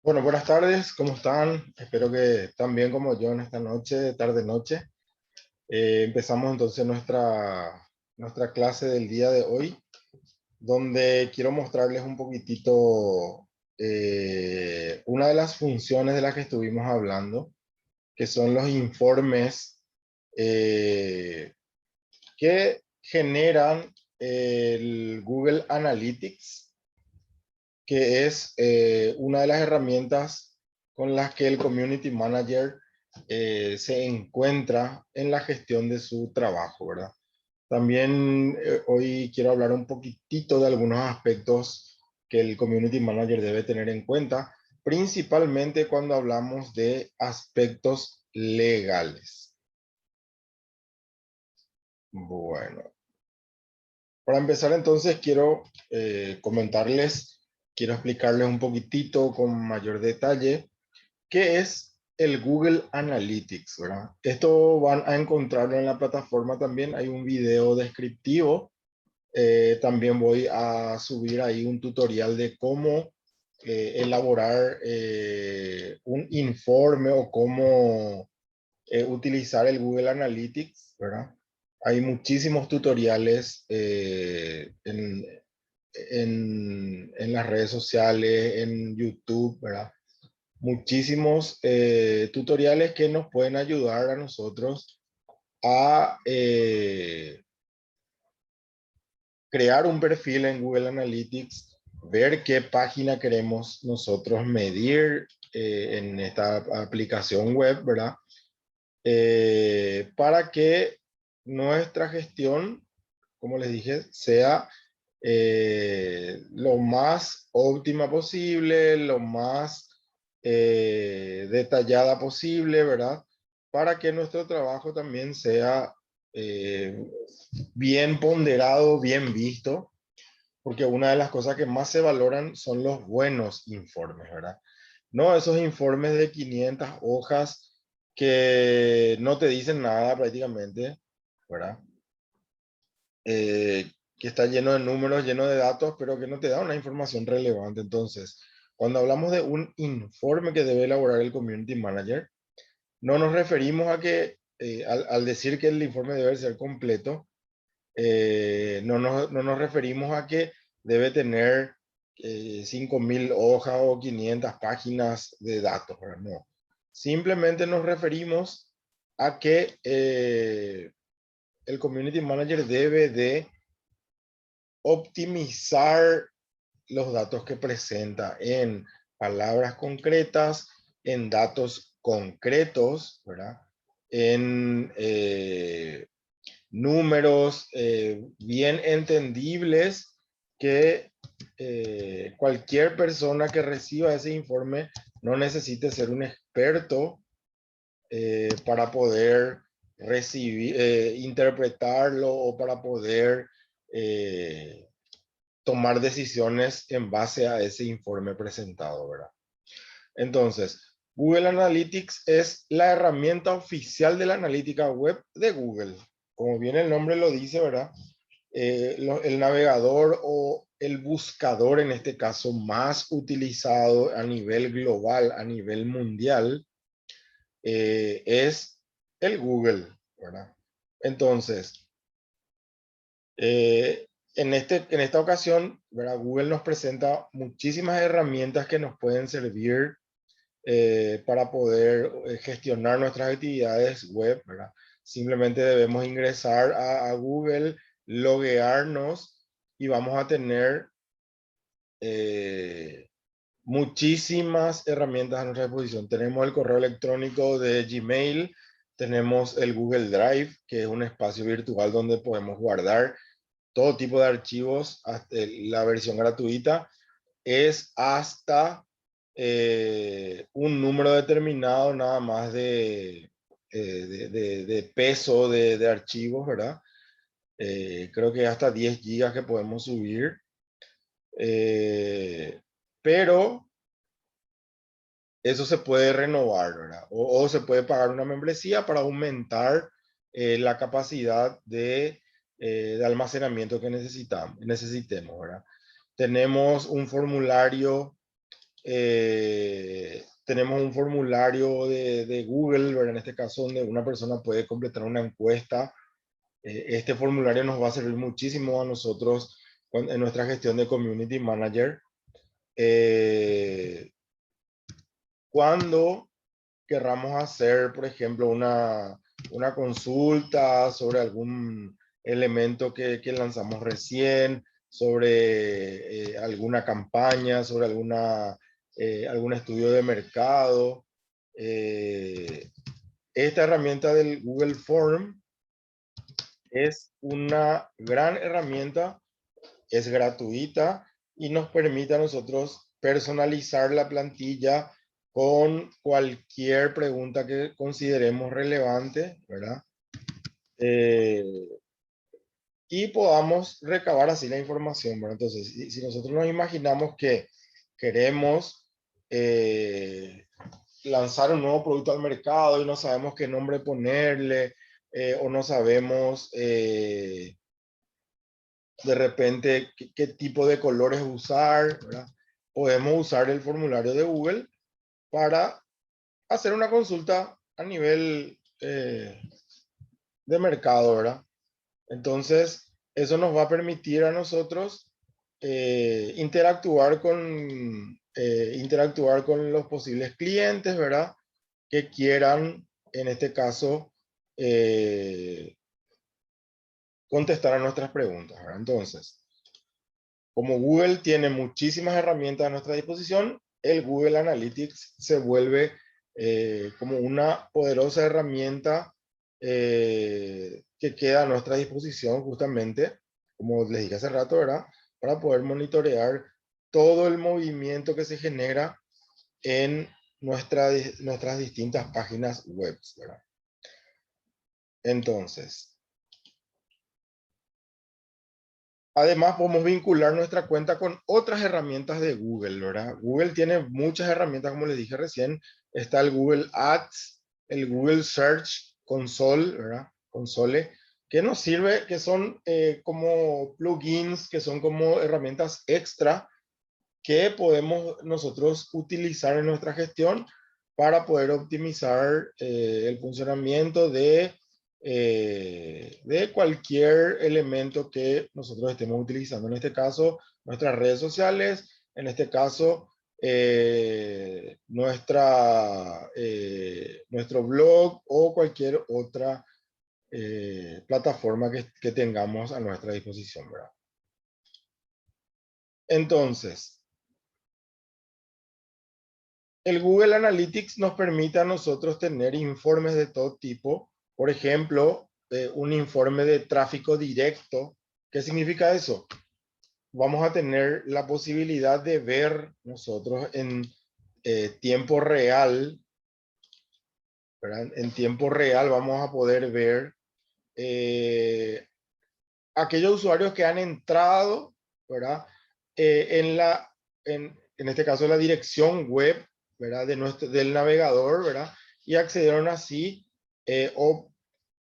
Bueno, buenas tardes, ¿cómo están? Espero que están bien como yo en esta noche, tarde-noche. Empezamos entonces nuestra clase del día de hoy, donde quiero mostrarles un poquitito una de las funciones de las que estuvimos hablando, que son los informes eh, que generan el Google Analytics, que es una de las herramientas con las que el Community Manager se encuentra en la gestión de su trabajo, ¿verdad? También hoy quiero hablar un poquitito de algunos aspectos que el Community Manager debe tener en cuenta, principalmente cuando hablamos de aspectos legales. Bueno, para empezar entonces quiero explicarles un poquitito con mayor detalle qué es el Google Analytics, ¿verdad? Esto van a encontrarlo en la plataforma también, hay un video descriptivo. También voy a subir ahí un tutorial de cómo elaborar un informe o cómo utilizar el Google Analytics, ¿verdad? Hay muchísimos tutoriales en las redes sociales, en YouTube, ¿verdad? Muchísimos tutoriales que nos pueden ayudar a nosotros a crear un perfil en Google Analytics, ver qué página queremos nosotros medir en esta aplicación web, ¿verdad? Para que nuestra gestión, como les dije, sea lo más óptima posible, lo más detallada posible, ¿verdad? Para que nuestro trabajo también sea eh, bien ponderado, bien visto, porque una de las cosas que más se valoran son los buenos informes, ¿verdad? No esos informes de 500 hojas que no te dicen nada prácticamente, ¿verdad? Que está lleno de números, lleno de datos, pero que no te da una información relevante. Entonces, cuando hablamos de un informe que debe elaborar el Community Manager, no nos referimos a que, al decir que el informe debe ser completo, no nos referimos a que debe tener 5.000 hojas o 500 páginas de datos, ¿verdad? No. Simplemente nos referimos a que el Community Manager debe de optimizar los datos que presenta en palabras concretas, en datos concretos, ¿verdad? En números bien entendibles que cualquier persona que reciba ese informe no necesite ser un experto para poder recibir, interpretarlo o para poder eh, tomar decisiones en base a ese informe presentado, ¿verdad? Entonces, Google Analytics es la herramienta oficial de la analítica web de Google. Como bien el nombre lo dice, ¿verdad? El navegador o el buscador, en este caso, más utilizado a nivel global, a nivel mundial, es el Google, ¿verdad? Entonces, en esta ocasión, ¿verdad? Google nos presenta muchísimas herramientas que nos pueden servir para poder gestionar nuestras actividades web, ¿verdad? Simplemente debemos ingresar a Google, loguearnos y vamos a tener eh, muchísimas herramientas a nuestra disposición. Tenemos el correo electrónico de Gmail, tenemos el Google Drive, que es un espacio virtual donde podemos guardar todo tipo de archivos. La versión gratuita es hasta un número determinado nada más de peso de archivos, ¿verdad? Creo que hasta 10 gigas que podemos subir. Eh, pero eso se puede renovar, ¿verdad? O se puede pagar una membresía para aumentar la capacidad de almacenamiento que necesitemos, ¿verdad? Tenemos un formulario Tenemos un formulario de Google, ¿verdad? En este caso, donde una persona puede completar una encuesta. Este formulario nos va a servir muchísimo a nosotros en nuestra gestión de Community Manager. Cuando querramos hacer, por ejemplo, una consulta sobre algún elemento que lanzamos recién, sobre alguna campaña, sobre algún estudio de mercado. Esta herramienta del Google Form es una gran herramienta, es gratuita y nos permite a nosotros personalizar la plantilla con cualquier pregunta que consideremos relevante, ¿verdad? Eh, y podamos recabar así la información, ¿verdad? Entonces, si nosotros nos imaginamos que queremos lanzar un nuevo producto al mercado y no sabemos qué nombre ponerle, o no sabemos de repente qué tipo de colores usar, ¿verdad? Podemos usar el formulario de Google para hacer una consulta a nivel de mercado, ¿verdad? Entonces, eso nos va a permitir a nosotros interactuar con los posibles clientes, ¿verdad? Que quieran, en este caso, eh, contestar a nuestras preguntas, ¿verdad? Entonces, como Google tiene muchísimas herramientas a nuestra disposición, el Google Analytics se vuelve como una poderosa herramienta que queda a nuestra disposición justamente, como les dije hace rato, ¿verdad? Para poder monitorear todo el movimiento que se genera en nuestras distintas páginas web, ¿verdad? Entonces, además, podemos vincular nuestra cuenta con otras herramientas de Google, ¿verdad? Google tiene muchas herramientas, como les dije recién. Está el Google Ads, el Google Search Console, ¿verdad? Console, que nos sirve, que son como plugins, que son como herramientas extra que podemos nosotros utilizar en nuestra gestión para poder optimizar el funcionamiento de cualquier elemento que nosotros estemos utilizando. En este caso, nuestras redes sociales, en este caso, nuestro blog o cualquier otra plataforma que tengamos a nuestra disposición, ¿verdad? Entonces, el Google Analytics nos permite a nosotros tener informes de todo tipo. Por ejemplo, un informe de tráfico directo. ¿Qué significa eso? Vamos a tener la posibilidad de ver nosotros en tiempo real, ¿verdad? En tiempo real vamos a poder ver eh, aquellos usuarios que han entrado, ¿verdad? En en este caso, la dirección web, ¿verdad? Del navegador, ¿verdad? Y accedieron así, o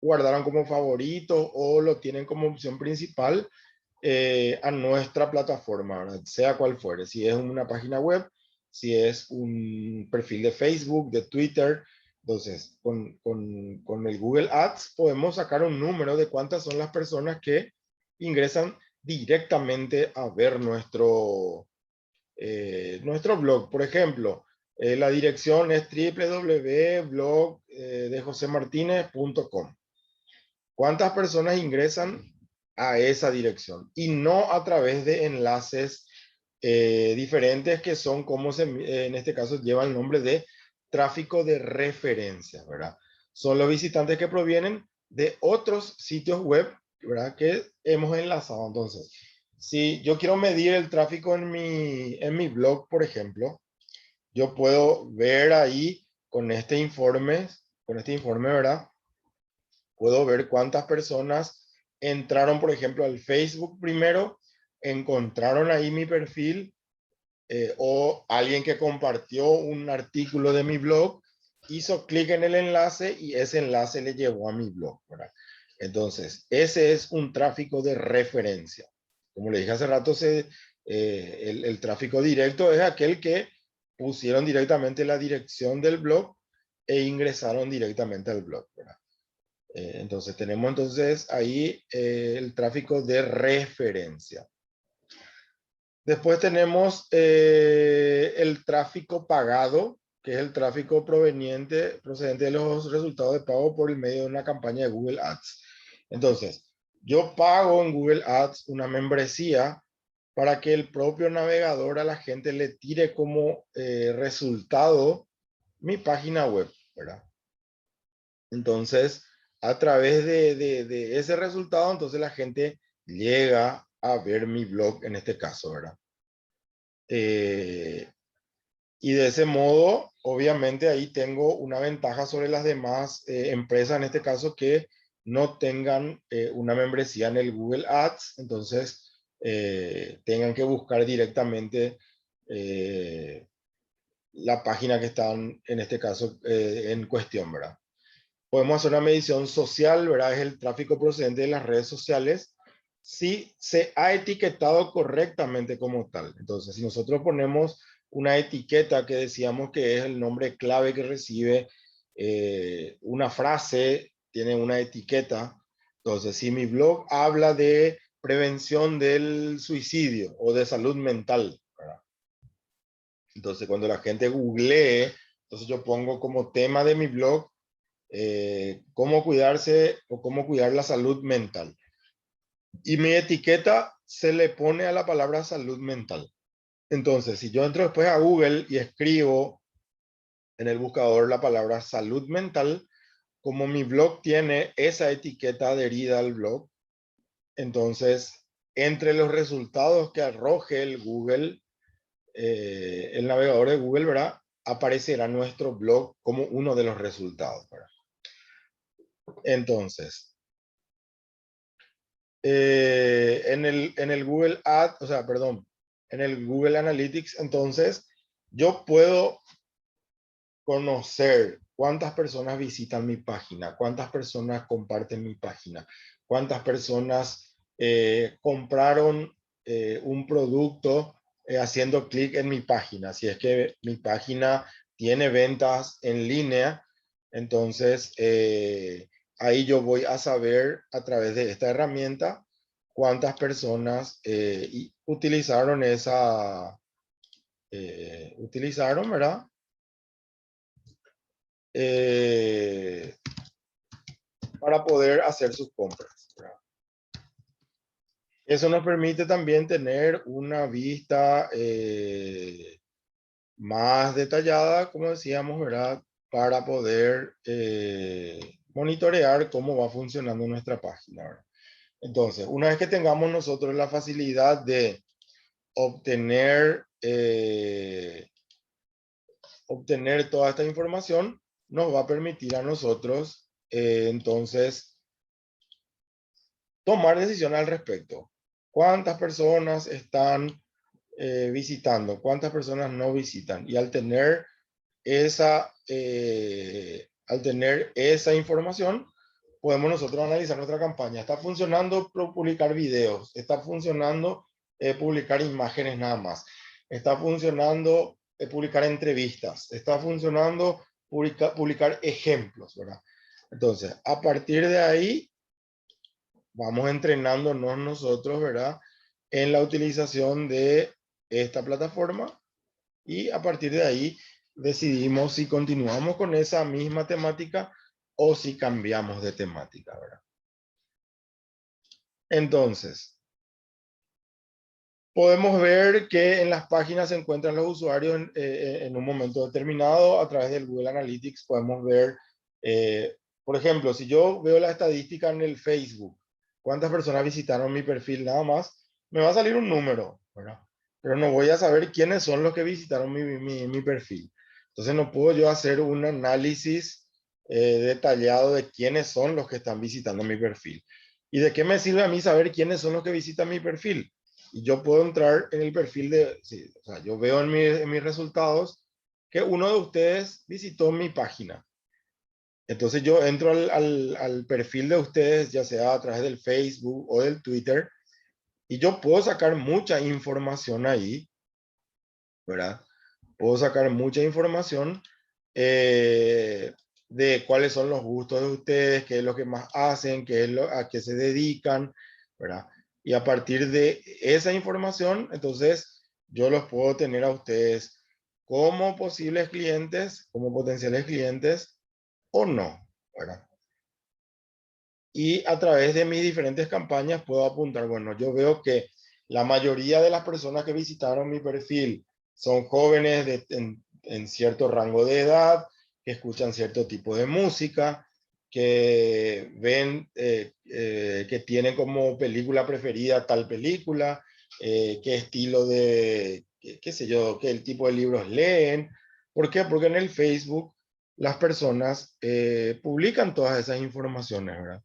guardaron como favorito, o lo tienen como opción principal a nuestra plataforma, ¿verdad? Sea cual fuere. Si es una página web, si es un perfil de Facebook, de Twitter. Entonces, con el Google Ads podemos sacar un número de cuántas son las personas que ingresan directamente a ver nuestro blog. Por ejemplo, la dirección es www.blogdejosemartinez.com. ¿Cuántas personas ingresan a esa dirección? Y no a través de enlaces diferentes que son como en este caso lleva el nombre de tráfico de referencia, ¿verdad? Son los visitantes que provienen de otros sitios web, ¿verdad? Que hemos enlazado. Entonces, si yo quiero medir el tráfico en mi blog, por ejemplo, yo puedo ver ahí con este informe, ¿verdad? Puedo ver cuántas personas entraron, por ejemplo, al Facebook primero, encontraron ahí mi perfil, o alguien que compartió un artículo de mi blog, hizo clic en el enlace y ese enlace le llevó a mi blog, ¿verdad? Entonces, ese es un tráfico de referencia. Como le dije hace rato, el tráfico directo es aquel que pusieron directamente la dirección del blog e ingresaron directamente al blog, ¿verdad? Entonces tenemos entonces ahí el tráfico de referencia. Después tenemos el tráfico pagado, que es el tráfico procedente de los resultados de pago por el medio de una campaña de Google Ads. Entonces, yo pago en Google Ads una membresía para que el propio navegador a la gente le tire como resultado mi página web, ¿verdad? Entonces, a través de ese resultado, entonces la gente llega a ver mi blog en este caso, ¿verdad? Y de ese modo, obviamente ahí tengo una ventaja sobre las demás empresas, en este caso, que no tengan una membresía en el Google Ads, entonces tengan que buscar directamente la página que están, en este caso, en cuestión, ¿verdad? Podemos hacer una medición social, ¿verdad? Es el tráfico procedente de las redes sociales, si se ha etiquetado correctamente como tal. Entonces, si nosotros ponemos una etiqueta que decíamos que es el nombre clave que recibe una frase, tiene una etiqueta. Entonces, si mi blog habla de prevención del suicidio o de salud mental, ¿verdad? Entonces, cuando la gente googlee, entonces yo pongo como tema de mi blog cómo cuidarse o cómo cuidar la salud mental. Y mi etiqueta se le pone a la palabra salud mental. Entonces, si yo entro después a Google y escribo en el buscador la palabra salud mental, como mi blog tiene esa etiqueta adherida al blog, entonces, entre los resultados que arroje el Google, el navegador de Google, ¿verdad? Aparecerá nuestro blog como uno de los resultados, ¿verdad? Entonces, en el Google Ads, o sea, perdón, en el Google Analytics, entonces, yo puedo conocer cuántas personas visitan mi página, cuántas personas comparten mi página, cuántas personas compraron un producto haciendo clic en mi página. Si es que mi página tiene ventas en línea, entonces ahí yo voy a saber a través de esta herramienta cuántas personas utilizaron utilizaron, ¿verdad? Para poder hacer sus compras, ¿verdad? Eso nos permite también tener una vista más detallada, como decíamos, ¿verdad? Para poder monitorear cómo va funcionando nuestra página, ¿verdad? Entonces, una vez que tengamos nosotros la facilidad de obtener, obtener toda esta información, nos va a permitir a nosotros, entonces, tomar decisiones al respecto. ¿Cuántas personas están visitando? ¿Cuántas personas no visitan? Y al tener esa información, podemos nosotros analizar nuestra campaña. ¿Está funcionando publicar videos? ¿Está funcionando publicar imágenes nada más? ¿Está funcionando publicar entrevistas? ¿Está funcionando publicar ejemplos, ¿verdad? Entonces, a partir de ahí, vamos entrenándonos nosotros, ¿verdad? En la utilización de esta plataforma y a partir de ahí decidimos si continuamos con esa misma temática o si cambiamos de temática, ¿verdad? Entonces, podemos ver que en las páginas se encuentran los usuarios en un momento determinado. A través del Google Analytics podemos ver, por ejemplo, si yo veo la estadística en el Facebook, cuántas personas visitaron mi perfil nada más, me va a salir un número, ¿verdad? Pero no voy a saber quiénes son los que visitaron mi perfil. Entonces no puedo yo hacer un análisis detallado de quiénes son los que están visitando mi perfil. ¿Y de qué me sirve a mí saber quiénes son los que visitan mi perfil? Y yo puedo entrar en el perfil de, sí, o sea, yo veo en mis resultados que uno de ustedes visitó mi página. Entonces yo entro al perfil de ustedes, ya sea a través del Facebook o del Twitter, y yo puedo sacar mucha información ahí, ¿verdad? puedo sacar mucha información eh, de cuáles son los gustos de ustedes, qué es lo que más hacen, a qué se dedican, ¿verdad? Y a partir de esa información, entonces yo los puedo tener a ustedes como posibles clientes, como potenciales clientes o no, ¿verdad? Y a través de mis diferentes campañas puedo apuntar, bueno, yo veo que la mayoría de las personas que visitaron mi perfil son jóvenes en cierto rango de edad, que escuchan cierto tipo de música, que ven, que tienen como película preferida tal película, qué estilo de, qué sé yo, qué el tipo de libros leen. ¿Por qué? Porque en el Facebook las personas publican todas esas informaciones, ¿verdad?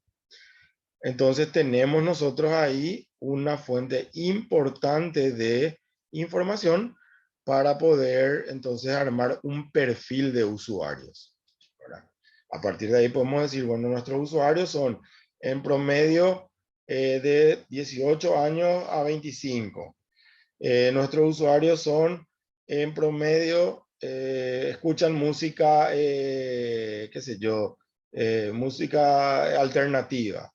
Entonces tenemos nosotros ahí una fuente importante de información para poder entonces armar un perfil de usuarios, ¿verdad? A partir de ahí podemos decir, bueno, nuestros usuarios son en promedio de 18 años a 25. Nuestros usuarios son en promedio, escuchan música, qué sé yo, música alternativa.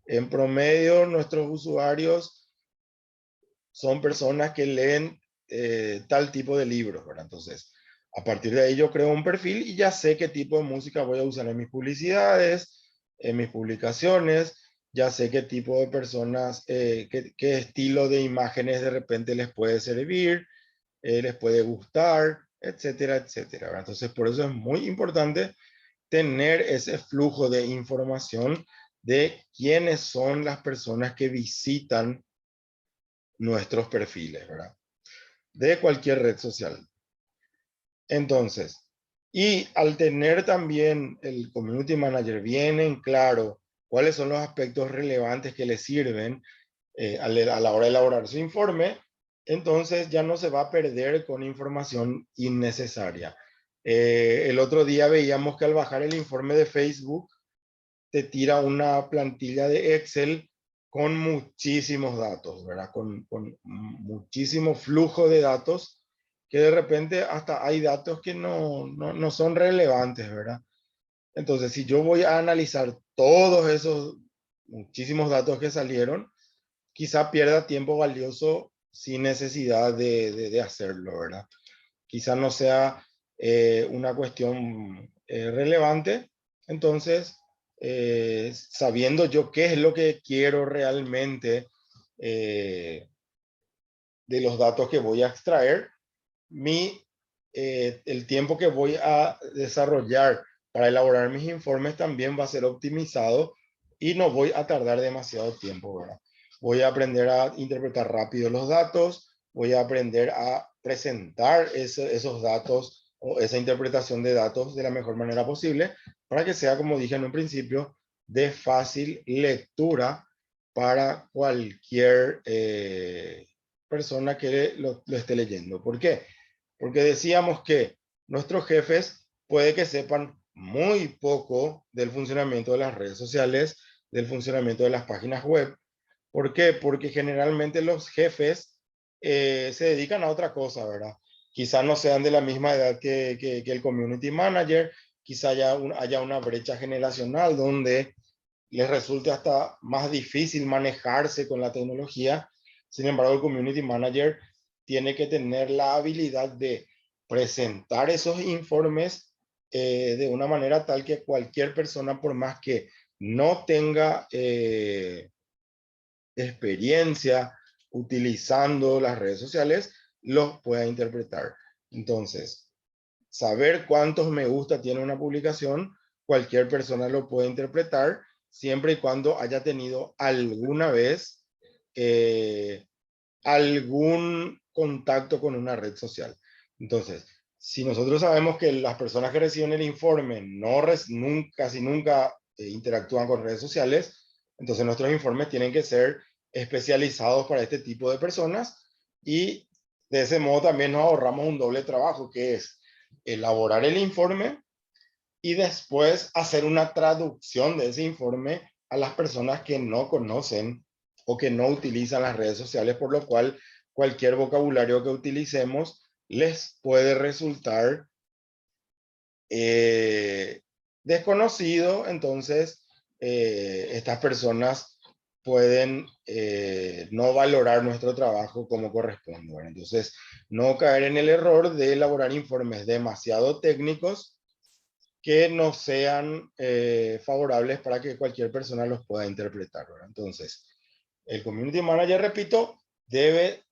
En promedio, nuestros usuarios son personas que leen tal tipo de libros, ¿verdad? Entonces, a partir de ahí yo creo un perfil y ya sé qué tipo de música voy a usar en mis publicidades, en mis publicaciones, ya sé qué tipo de personas, qué estilo de imágenes de repente les puede servir, les puede gustar, etcétera, etcétera, ¿verdad? Entonces, por eso es muy importante tener ese flujo de información de quiénes son las personas que visitan nuestros perfiles, ¿verdad? De cualquier red social. Entonces, y al tener también el Community Manager bien en claro cuáles son los aspectos relevantes que le sirven a la hora de elaborar su informe, entonces ya no se va a perder con información innecesaria. El otro día veíamos que al bajar el informe de Facebook, te tira una plantilla de Excel con muchísimos datos, ¿verdad? Con muchísimo flujo de datos que de repente hasta hay datos que no son relevantes, ¿verdad? Entonces, si yo voy a analizar todos esos muchísimos datos que salieron, quizá pierda tiempo valioso sin necesidad de hacerlo, ¿verdad? Quizá no sea una cuestión relevante. Entonces, sabiendo yo qué es lo que quiero realmente eh, de los datos que voy a extraer, el tiempo que voy a desarrollar para elaborar mis informes también va a ser optimizado y no voy a tardar demasiado tiempo, ¿verdad? Voy a aprender a interpretar rápido los datos, voy a aprender a presentar esos datos o esa interpretación de datos de la mejor manera posible para que sea, como dije en un principio, de fácil lectura para cualquier persona que lo esté leyendo. ¿Por qué? Porque decíamos que nuestros jefes puede que sepan muy poco del funcionamiento de las redes sociales, del funcionamiento de las páginas web. ¿Por qué? Porque generalmente los jefes se dedican a otra cosa, ¿verdad? Quizá no sean de la misma edad que el community manager, quizá haya una brecha generacional donde les resulte hasta más difícil manejarse con la tecnología. Sin embargo, el community manager tiene que tener la habilidad de presentar esos informes de una manera tal que cualquier persona, por más que no tenga experiencia utilizando las redes sociales, los pueda interpretar. Entonces, saber cuántos me gusta tiene una publicación, cualquier persona lo puede interpretar siempre y cuando haya tenido alguna vez eh, algún contacto con una red social. Entonces, si nosotros sabemos que las personas que reciben el informe nunca, casi nunca interactúan con redes sociales, entonces nuestros informes tienen que ser especializados para este tipo de personas y de ese modo también nos ahorramos un doble trabajo, que es elaborar el informe y después hacer una traducción de ese informe a las personas que no conocen o que no utilizan las redes sociales, por lo cual cualquier vocabulario que utilicemos les puede resultar desconocido. Entonces estas personas pueden no valorar nuestro trabajo como corresponde, ¿verdad? Entonces, no caer en el error de elaborar informes demasiado técnicos que no sean favorables para que cualquier persona los pueda interpretar, ¿verdad? Entonces, el community manager, repito, debe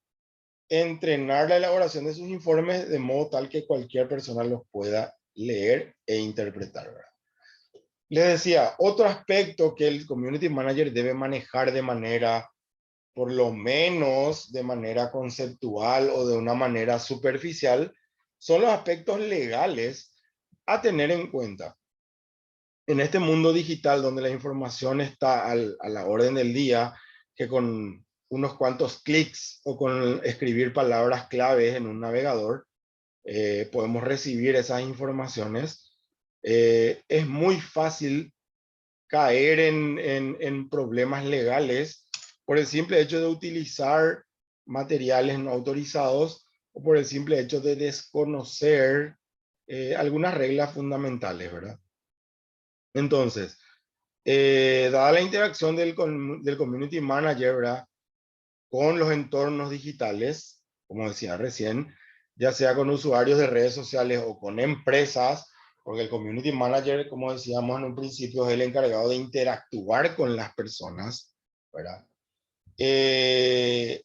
entrenar la elaboración de sus informes de modo tal que cualquier persona los pueda leer e interpretar, ¿verdad? Les decía, otro aspecto que el community manager debe manejar de manera, por lo menos de manera conceptual o de una manera superficial, son los aspectos legales a tener en cuenta. En este mundo digital donde la información está a la orden del día, que con unos cuantos clics o con escribir palabras claves en un navegador, podemos recibir esas informaciones, es muy fácil caer en problemas legales por el simple hecho de utilizar materiales no autorizados o por el simple hecho de desconocer algunas reglas fundamentales, ¿verdad? Entonces, dada la interacción del community manager, ¿verdad?, con los entornos digitales, como decía recién, ya sea con usuarios de redes sociales o con empresas, porque el community manager, como decíamos en un principio, es el encargado de interactuar con las personas, ¿verdad? Debe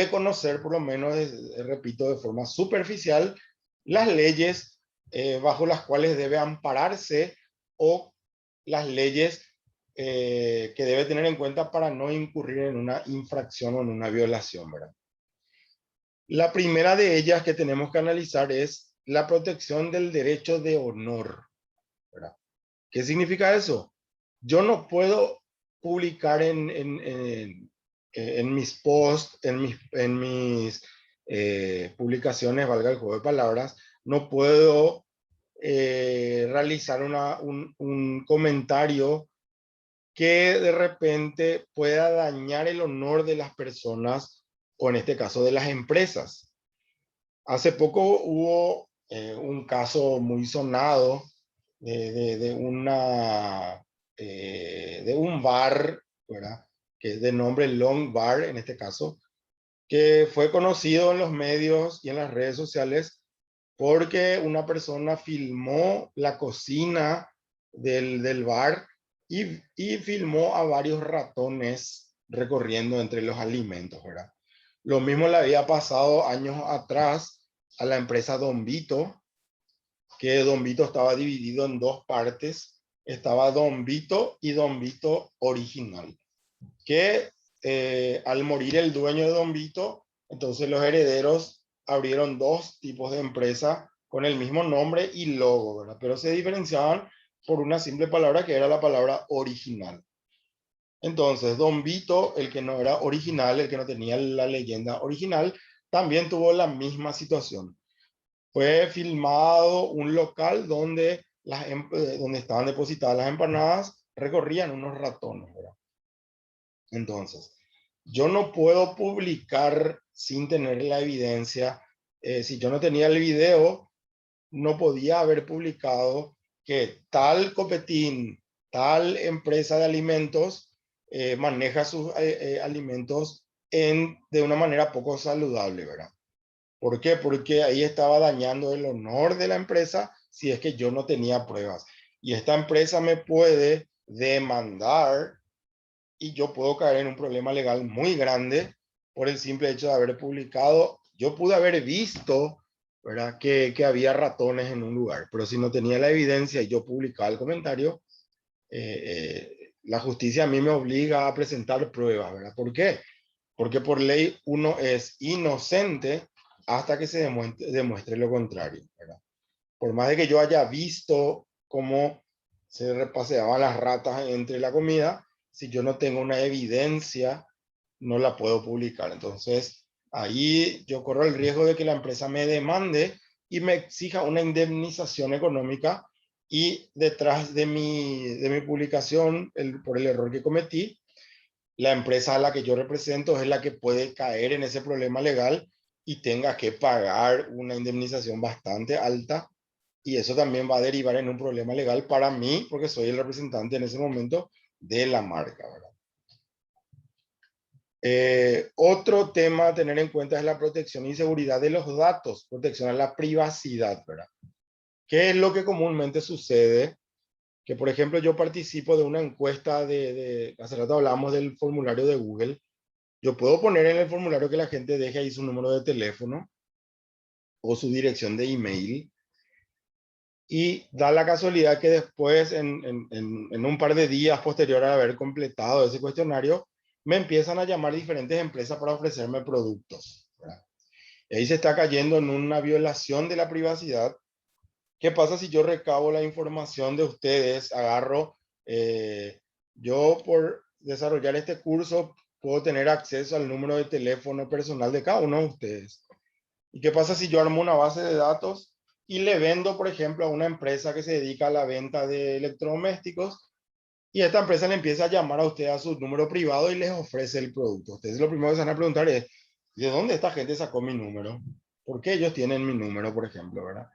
conocer, por lo menos, repito, de forma superficial, las leyes bajo las cuales debe ampararse o las leyes que debe tener en cuenta para no incurrir en una infracción o en una violación, ¿verdad? La primera de ellas que tenemos que analizar es la protección del derecho de honor, ¿verdad? ¿Qué significa eso? Yo no puedo publicar en mis posts, en mis publicaciones, valga el juego de palabras, no puedo realizar un comentario que de repente pueda dañar el honor de las personas o en este caso de las empresas. Hace poco hubo un caso muy sonado de un bar, ¿verdad?, que es de nombre Long Bar en este caso, que fue conocido en los medios y en las redes sociales porque una persona filmó la cocina del bar y filmó a varios ratones recorriendo entre los alimentos, ¿verdad? Lo mismo le había pasado años atrás a la empresa Don Vito, que Don Vito estaba dividido en dos partes. Estaba Don Vito y Don Vito original, que al morir el dueño de Don Vito, entonces los herederos abrieron dos tipos de empresa con el mismo nombre y logo, ¿verdad? Pero se diferenciaban por una simple palabra que era la palabra original. Entonces, Don Vito, el que no era original, el que no tenía la leyenda original, también tuvo la misma situación. Fue filmado un local donde, donde estaban depositadas las empanadas, recorrían unos ratones, ¿verdad? Entonces, yo no puedo publicar sin tener la evidencia. Si yo no tenía el video, no podía haber publicado que tal copetín, tal empresa de alimentos maneja sus alimentos de una manera poco saludable, ¿verdad? ¿Por qué? Porque ahí estaba dañando el honor de la empresa si es que yo no tenía pruebas. Y esta empresa me puede demandar y yo puedo caer en un problema legal muy grande por el simple hecho de haber publicado. Yo pude haber visto, ¿verdad?, que había ratones en un lugar, pero si no tenía la evidencia y yo publicaba el comentario, la justicia a mí me obliga a presentar pruebas, ¿verdad? ¿Por qué? Porque por ley uno es inocente hasta que se demuestre lo contrario, ¿verdad? Por más de que yo haya visto cómo se repaseaban las ratas entre la comida, si yo no tengo una evidencia, no la puedo publicar. Entonces, ahí yo corro el riesgo de que la empresa me demande y me exija una indemnización económica, y detrás de mi publicación, por el error que cometí, la empresa a la que yo represento es la que puede caer en ese problema legal y tenga que pagar una indemnización bastante alta. Y eso también va a derivar en un problema legal para mí, porque soy el representante en ese momento de la marca, ¿verdad? Otro tema a tener en cuenta es la protección y seguridad de los datos, protección a la privacidad, ¿verdad? ¿Qué es lo que comúnmente sucede? Que, por ejemplo, yo participo de una encuesta hace rato hablamos del formulario de Google. Yo puedo poner en el formulario que la gente deje ahí su número de teléfono o su dirección de email. Y da la casualidad que después, en un par de días posterior a haber completado ese cuestionario, me empiezan a llamar diferentes empresas para ofrecerme productos, ¿verdad? Y ahí se está cayendo en una violación de la privacidad. ¿Qué pasa si yo recabo la información de ustedes, agarro, yo por desarrollar este curso puedo tener acceso al número de teléfono personal de cada uno de ustedes? ¿Y qué pasa si yo armo una base de datos y le vendo, por ejemplo, a una empresa que se dedica a la venta de electrodomésticos y esta empresa le empieza a llamar a usted a su número privado y les ofrece el producto? Ustedes lo primero que se van a preguntar es, ¿de dónde esta gente sacó mi número? ¿Por qué ellos tienen mi número, por ejemplo, verdad?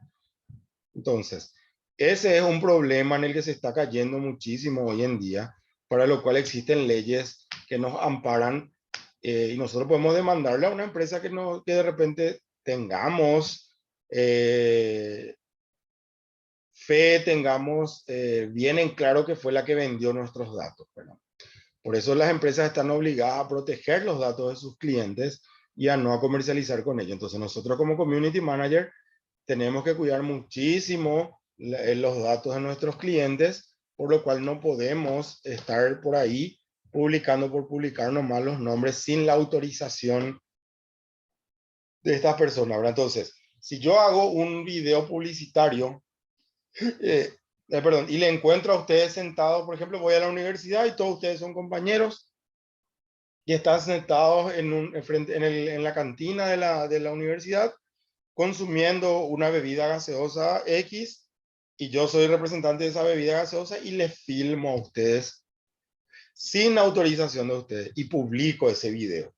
Entonces, ese es un problema en el que se está cayendo muchísimo hoy en día, para lo cual existen leyes que nos amparan, y nosotros podemos demandarle a una empresa que de repente tengamos eh, fe, tengamos bien en claro que fue la que vendió nuestros datos, ¿verdad? Por eso las empresas están obligadas a proteger los datos de sus clientes y a no comercializar con ellos. Entonces nosotros como community manager tenemos que cuidar muchísimo los datos de nuestros clientes, por lo cual no podemos estar por ahí publicando por publicar nomás los nombres sin la autorización de estas personas, ¿verdad? Entonces, si yo hago un video publicitario, perdón, y le encuentro a ustedes sentados, por ejemplo, voy a la universidad y todos ustedes son compañeros y están sentados en la cantina de la universidad consumiendo una bebida gaseosa X y yo soy representante de esa bebida gaseosa y les filmo a ustedes sin autorización de ustedes y publico ese video.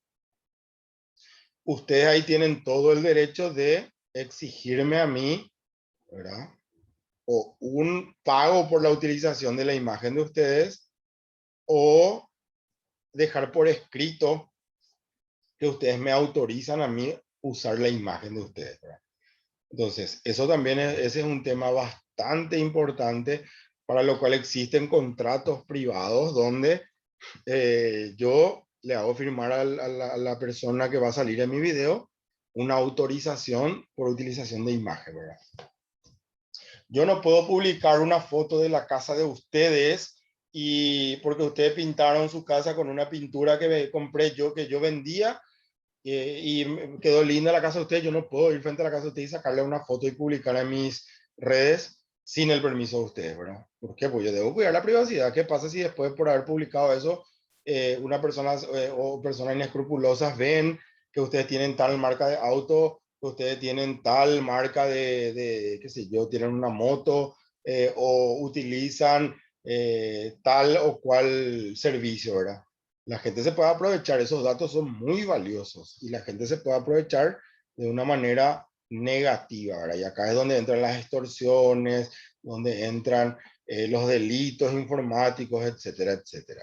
Ustedes ahí tienen todo el derecho de exigirme a mí, ¿verdad? O un pago por la utilización de la imagen de ustedes o dejar por escrito que ustedes me autorizan a mí usar la imagen de ustedes, ¿verdad? Entonces, eso también ese es un tema bastante importante, para lo cual existen contratos privados donde yo le hago firmar a la persona que va a salir en mi video una autorización por utilización de imagen, ¿verdad? Yo no puedo publicar una foto de la casa de ustedes y porque ustedes pintaron su casa con una pintura que compré yo, que yo vendía, y quedó linda la casa de ustedes. Yo no puedo ir frente a la casa de ustedes y sacarle una foto y publicarla en mis redes sin el permiso de ustedes, ¿verdad? ¿Por qué? Pues yo debo cuidar la privacidad. ¿Qué pasa si después por haber publicado eso, una persona o personas inescrupulosas ven que ustedes tienen tal marca de auto, que ustedes tienen tal marca qué sé yo, tienen una moto, o utilizan tal o cual servicio, ¿verdad? La gente se puede aprovechar, esos datos son muy valiosos y la gente se puede aprovechar de una manera negativa, ¿verdad? Y acá es donde entran las extorsiones, donde entran los delitos informáticos, etcétera, etcétera.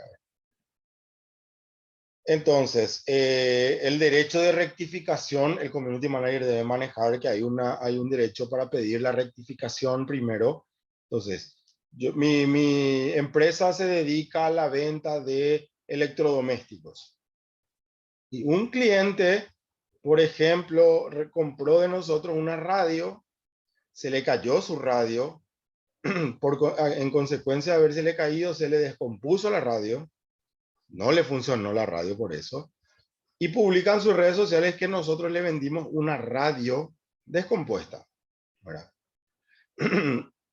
Entonces, el derecho de rectificación, el community manager debe manejar que hay un derecho para pedir la rectificación primero. Entonces, mi empresa se dedica a la venta de electrodomésticos. Y un cliente, por ejemplo, compró de nosotros una radio, se le cayó su radio, en consecuencia de haberse le caído, se le descompuso la radio, no le funcionó la radio por eso, y publica en sus redes sociales que nosotros le vendimos una radio descompuesta, ¿verdad?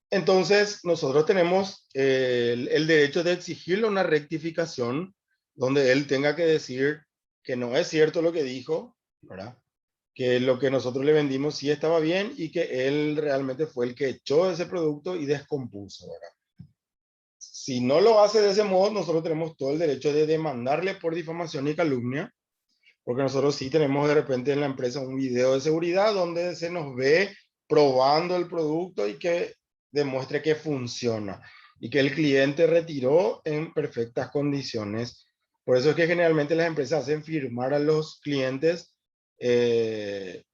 Entonces, nosotros tenemos el derecho de exigirle una rectificación donde él tenga que decir que no es cierto lo que dijo, ¿verdad? Que lo que nosotros le vendimos sí estaba bien y que él realmente fue el que echó ese producto y descompuso, ¿verdad? Si no lo hace de ese modo, nosotros tenemos todo el derecho de demandarle por difamación y calumnia Porque nosotros sí tenemos de repente en la empresa un video de seguridad donde se nos ve probando el producto y que demuestre que funciona y que el cliente retiró en perfectas condiciones. Por eso es que generalmente las empresas hacen firmar a los clientes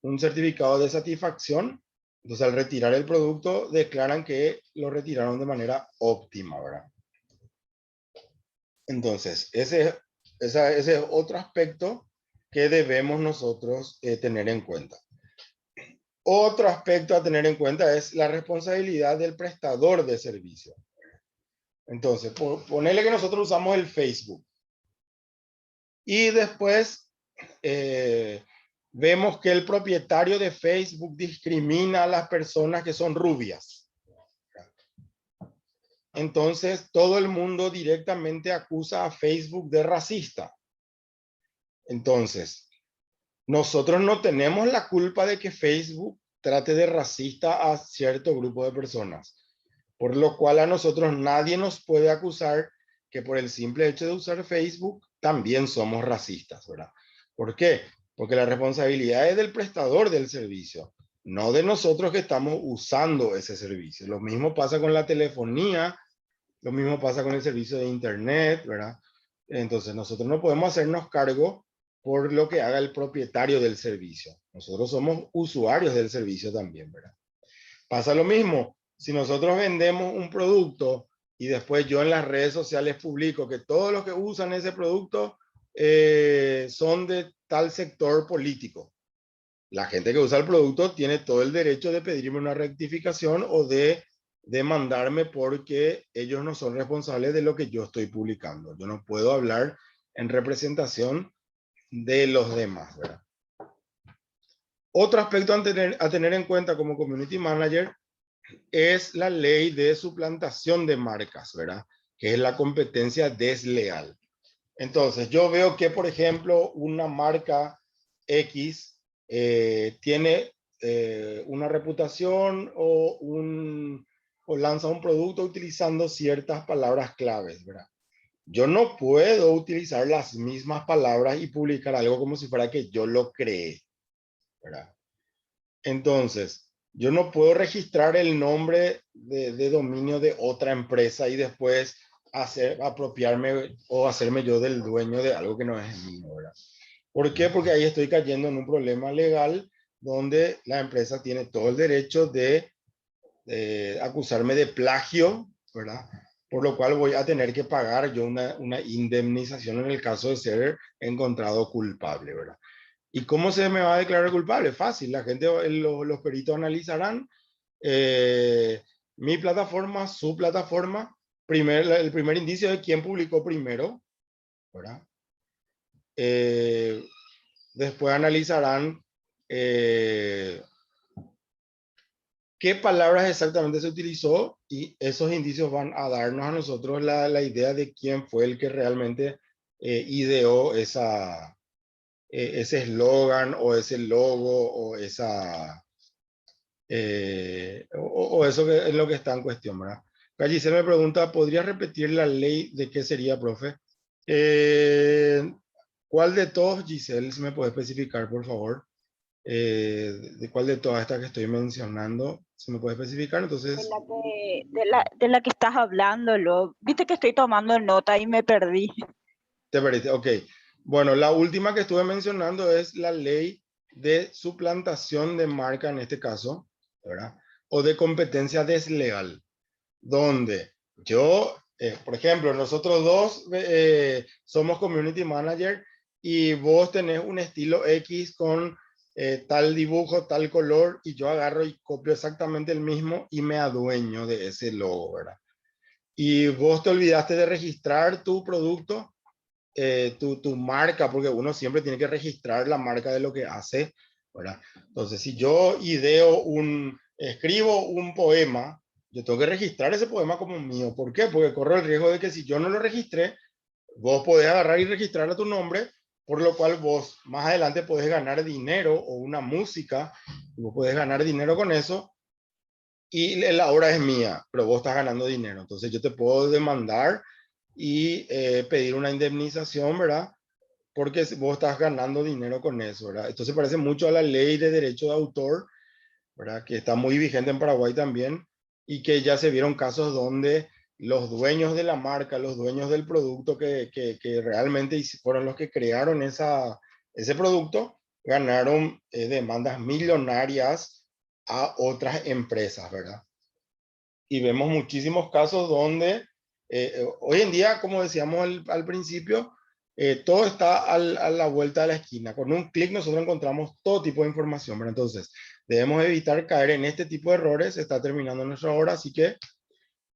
un certificado de satisfacción. Entonces, al retirar el producto, declaran que lo retiraron de manera óptima, ¿verdad? Entonces, ese es otro aspecto que debemos nosotros tener en cuenta. Otro aspecto a tener en cuenta es la responsabilidad del prestador de servicio. Entonces, ponerle que nosotros usamos el Facebook y después vemos que el propietario de Facebook discrimina a las personas que son rubias. Entonces, todo el mundo directamente acusa a Facebook de racista. Entonces, nosotros no tenemos la culpa de que Facebook trate de racista a cierto grupo de personas, por lo cual a nosotros nadie nos puede acusar que por el simple hecho de usar Facebook también somos racistas, ¿verdad? ¿Por qué? Porque la responsabilidad es del prestador del servicio, no de nosotros que estamos usando ese servicio. Lo mismo pasa con la telefonía, lo mismo pasa con el servicio de internet, ¿verdad? Entonces nosotros no podemos hacernos cargo por lo que haga el propietario del servicio. Nosotros somos usuarios del servicio también, ¿verdad? Pasa lo mismo. Si nosotros vendemos un producto y después yo en las redes sociales publico que todos los que usan ese producto son de tal sector político, la gente que usa el producto tiene todo el derecho de pedirme una rectificación o de demandarme porque ellos no son responsables de lo que yo estoy publicando. Yo no puedo hablar en representación de los demás, ¿verdad? Otro aspecto a tener en cuenta como community manager es la ley de suplantación de marcas, ¿verdad? Que es la competencia desleal. Entonces, yo veo que, por ejemplo, una marca X tiene una reputación o lanza un producto utilizando ciertas palabras claves, ¿verdad? Yo no puedo utilizar las mismas palabras y publicar algo como si fuera que yo lo creé, ¿verdad? Entonces, yo no puedo registrar el nombre de dominio de otra empresa y después apropiarme o hacerme yo del dueño de algo que no es mío, ¿verdad? ¿Por qué? Porque ahí estoy cayendo en un problema legal donde la empresa tiene todo el derecho de acusarme de plagio, ¿verdad? Por lo cual voy a tener que pagar yo una indemnización en el caso de ser encontrado culpable, ¿verdad? ¿Y cómo se me va a declarar culpable? Fácil, la gente, los peritos analizarán mi plataforma, su plataforma, el primer indicio de quién publicó primero, ¿verdad? Después analizarán qué palabras exactamente se utilizó y esos indicios van a darnos a nosotros la idea de quién fue el que realmente ideó ese eslogan o ese logo o o eso que es lo que está en cuestión, ¿verdad? Giselle me pregunta, ¿podría repetir la ley de qué sería, profe? Eh, ¿Cuál de todos, Giselle, si me puede especificar, por favor? ¿De cuál de todas estas que estoy mencionando se me puede especificar? De Entonces, la de la que estás hablando, viste que estoy tomando nota y me perdí. te perdiste. Ok. Bueno, la última que estuve mencionando es la ley de suplantación de marca en este caso, ¿verdad? O de competencia desleal, donde yo, por ejemplo, nosotros dos somos community manager y vos tenés un estilo X con tal dibujo, tal color, y yo agarro y copio exactamente el mismo y me adueño de ese logo, ¿verdad? Y vos te olvidaste de registrar tu producto, tu marca, porque uno siempre tiene que registrar la marca de lo que hace, ¿verdad? Entonces, si yo escribo un poema, yo tengo que registrar ese poema como mío. ¿Por qué? Porque corro el riesgo de que si yo no lo registré, vos podés agarrar y registrar a tu nombre, por lo cual vos más adelante podés ganar dinero o una música, y vos podés ganar dinero con eso, y la obra es mía, pero vos estás ganando dinero. Entonces yo te puedo demandar y pedir una indemnización, ¿verdad? porque vos estás ganando dinero con eso, ¿verdad? Esto se parece mucho a la ley de derecho de autor, ¿verdad? Que está muy vigente en Paraguay también y que ya se vieron casos donde los dueños de la marca, los dueños del producto que realmente fueron los que crearon ese producto, ganaron demandas millonarias a otras empresas, ¿verdad? Y vemos muchísimos casos donde hoy en día, como decíamos al principio, todo está a la vuelta de la esquina. Con un clic nosotros encontramos todo tipo de información, ¿verdad? Entonces, debemos evitar caer en este tipo de errores. Está terminando nuestra hora, así que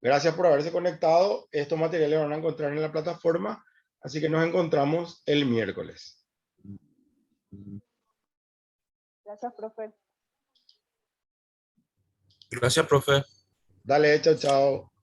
gracias por haberse conectado. Estos materiales van a encontrar en la plataforma, así que nos encontramos el miércoles. Gracias, profe. Gracias, profe. Dale, chao, chao.